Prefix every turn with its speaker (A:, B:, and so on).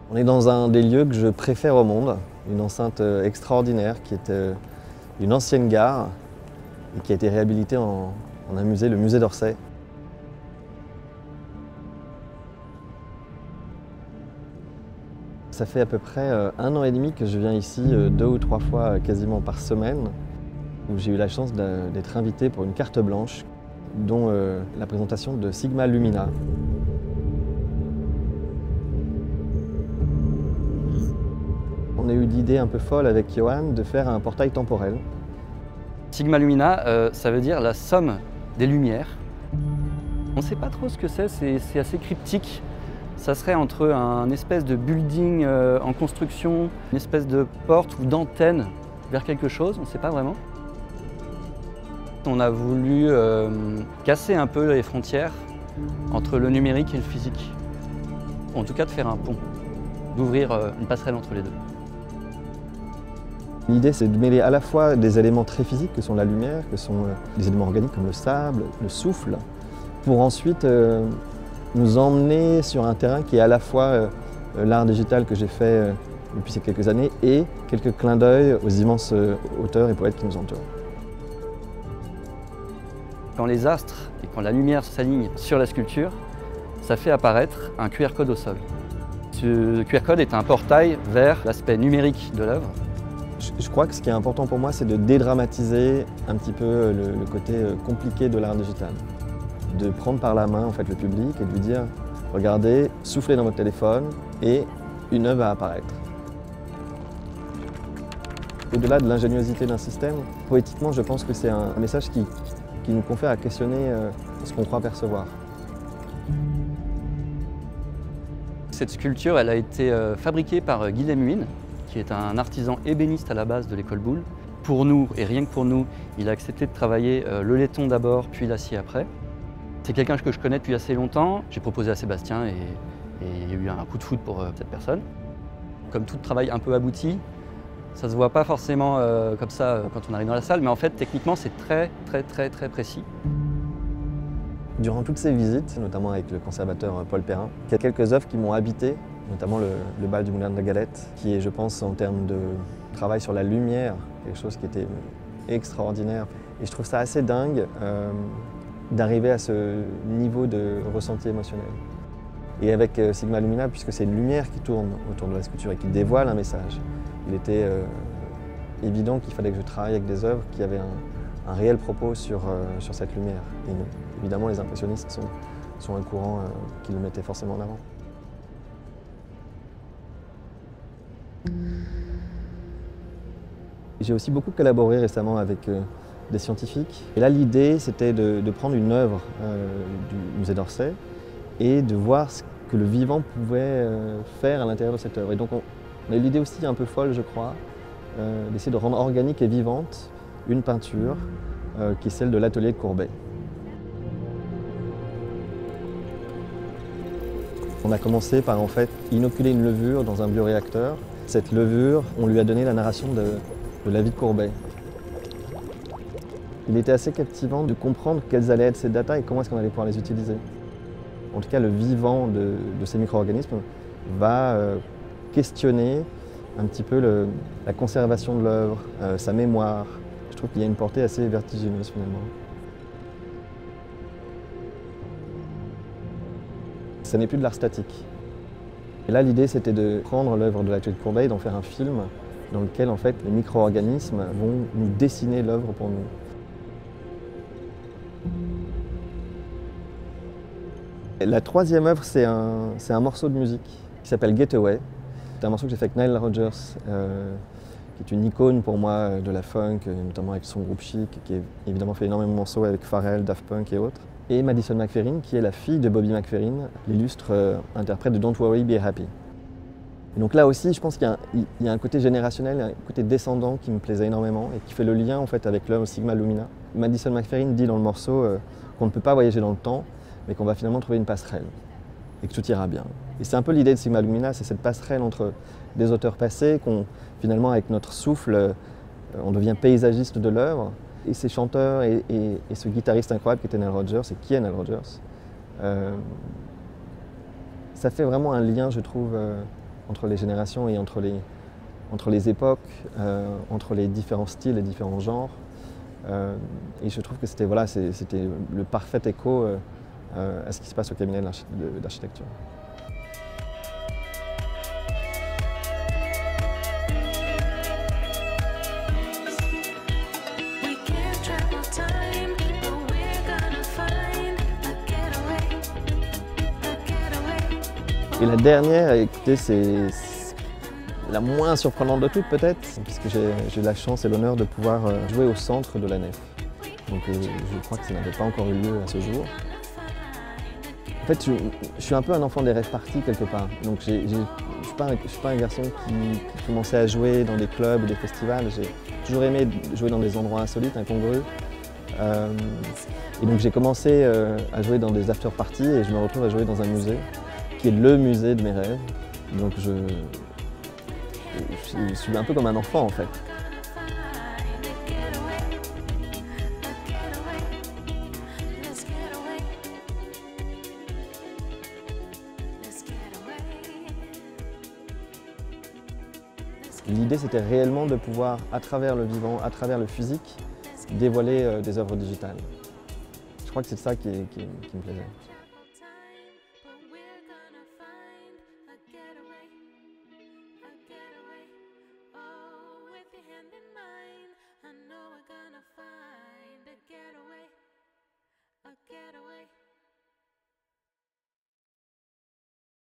A: On est dans un des lieux que je préfère au monde, une enceinte extraordinaire qui est une ancienne gare et qui a été réhabilitée en un musée, le musée d'Orsay. Ça fait à peu près 1 an et demi que je viens ici 2 ou 3 fois quasiment par semaine, où j'ai eu la chance d'être invité pour une carte blanche, dont la présentation de Sigma Lumina. On a eu l'idée un peu folle avec Johan de faire un portail temporel.
B: Sigma Lumina, ça veut dire la somme des lumières. On ne sait pas trop ce que c'est assez cryptique. Ça serait entre un espèce de building en construction, une espèce de porte ou d'antenne vers quelque chose, on ne sait pas vraiment. On a voulu casser un peu les frontières entre le numérique et le physique. En tout cas de faire un pont, d'ouvrir une passerelle entre les deux.
A: L'idée, c'est de mêler à la fois des éléments très physiques, que sont la lumière, que sont des éléments organiques comme le sable, le souffle, pour ensuite nous emmener sur un terrain qui est à la fois l'art digital que j'ai fait depuis ces quelques années et quelques clins d'œil aux immenses auteurs et poètes qui nous entourent.
B: Quand les astres et quand la lumière s'aligne sur la sculpture, ça fait apparaître un QR code au sol. Ce QR code est un portail vers l'aspect numérique de l'œuvre.
A: Je crois que ce qui est important pour moi, c'est de dédramatiser un petit peu le côté compliqué de l'art digital. De prendre par la main en fait, le public et de lui dire « Regardez, soufflez dans votre téléphone et une œuvre va apparaître ». Au-delà de l'ingéniosité d'un système, poétiquement, je pense que c'est un message qui nous confère à questionner ce qu'on croit percevoir.
B: Cette sculpture, elle a été fabriquée par Guilhem Huynh, qui est un artisan ébéniste à la base de l'école Boulle. Pour nous, et rien que pour nous, il a accepté de travailler le laiton d'abord, puis l'acier après. C'est quelqu'un que je connais depuis assez longtemps. J'ai proposé à Sébastien et il y a eu un coup de foudre pour cette personne. Comme tout travail un peu abouti, ça ne se voit pas forcément comme ça quand on arrive dans la salle, mais en fait, techniquement, c'est très précis.
A: Durant toutes ces visites, notamment avec le conservateur Paul Perrin, il y a quelques œuvres qui m'ont habité, notamment le bal du Moulin de la Galette, qui est, je pense, en termes de travail sur la lumière, quelque chose qui était extraordinaire. Et je trouve ça assez dingue d'arriver à ce niveau de ressenti émotionnel. Et avec Sigma Lumina, puisque c'est une lumière qui tourne autour de la sculpture et qui dévoile un message, il était évident qu'il fallait que je travaille avec des œuvres qui avaient un réel propos sur cette lumière. Et évidemment, les impressionnistes sont un courant qui le mettait forcément en avant. J'ai aussi beaucoup collaboré récemment avec des scientifiques. Et là, l'idée, c'était de prendre une œuvre du musée d'Orsay et de voir ce que le vivant pouvait faire à l'intérieur de cette œuvre. Et donc, on a eu l'idée aussi un peu folle, je crois, d'essayer de rendre organique et vivante une peinture qui est celle de l'atelier de Courbet. On a commencé par en fait inoculer une levure dans un bioréacteur. Cette levure, on lui a donné la narration de la vie de Courbet. Il était assez captivant de comprendre quelles allaient être ces datas et comment est-ce qu'on allait pouvoir les utiliser. En tout cas, le vivant de ces micro-organismes va questionner un petit peu la conservation de l'œuvre, sa mémoire. Je trouve qu'il y a une portée assez vertigineuse finalement. Ce n'est plus de l'art statique. Et là, l'idée, c'était de prendre l'œuvre de l'atelier de Courbet et d'en faire un film dans lequel, en fait, les micro-organismes vont nous dessiner l'œuvre pour nous. Et la troisième œuvre, c'est un morceau de musique qui s'appelle Getaway. C'est un morceau que j'ai fait avec Nile Rodgers, qui est une icône pour moi de la funk, notamment avec son groupe Chic, qui a évidemment fait énormément de morceaux avec Pharrell, Daft Punk et autres. Et Madison McFerrin, qui est la fille de Bobby McFerrin, l'illustre interprète de Don't Worry, Be Happy. Et donc là aussi, je pense qu'il y a un côté générationnel, un côté descendant qui me plaisait énormément et qui fait le lien en fait avec l'œuvre Sigma Lumina. Madison McFerrin dit dans le morceau qu'on ne peut pas voyager dans le temps, mais qu'on va finalement trouver une passerelle et que tout ira bien. Et c'est un peu l'idée de Sigma Lumina, c'est cette passerelle entre des auteurs passés, qu'on finalement avec notre souffle, on devient paysagiste de l'œuvre. Et ces chanteurs et ce guitariste incroyable qui était Nile Rodgers et qui est Nile Rodgers, ça fait vraiment un lien, je trouve, entre les générations et entre les époques, entre les différents styles et différents genres. Et je trouve que c'était voilà, c'était le parfait écho à ce qui se passe au cabinet d'architecture. Et la dernière, écoutez, c'est la moins surprenante de toutes peut-être, puisque j'ai la chance et l'honneur de pouvoir jouer au centre de la nef. Donc je crois que ça n'avait pas encore eu lieu à ce jour. En fait, je suis un peu un enfant des rêves parties quelque part. Donc je ne suis pas un garçon qui commençait à jouer dans des clubs ou des festivals. J'ai toujours aimé jouer dans des endroits insolites, incongrus. Et donc j'ai commencé à jouer dans des after-parties et je me retrouve à jouer dans un musée, qui est le musée de mes rêves. Donc je suis un peu comme un enfant en fait. L'idée c'était réellement de pouvoir, à travers le vivant, à travers le physique, dévoiler des œuvres digitales. Je crois que c'est ça qui me plaisait.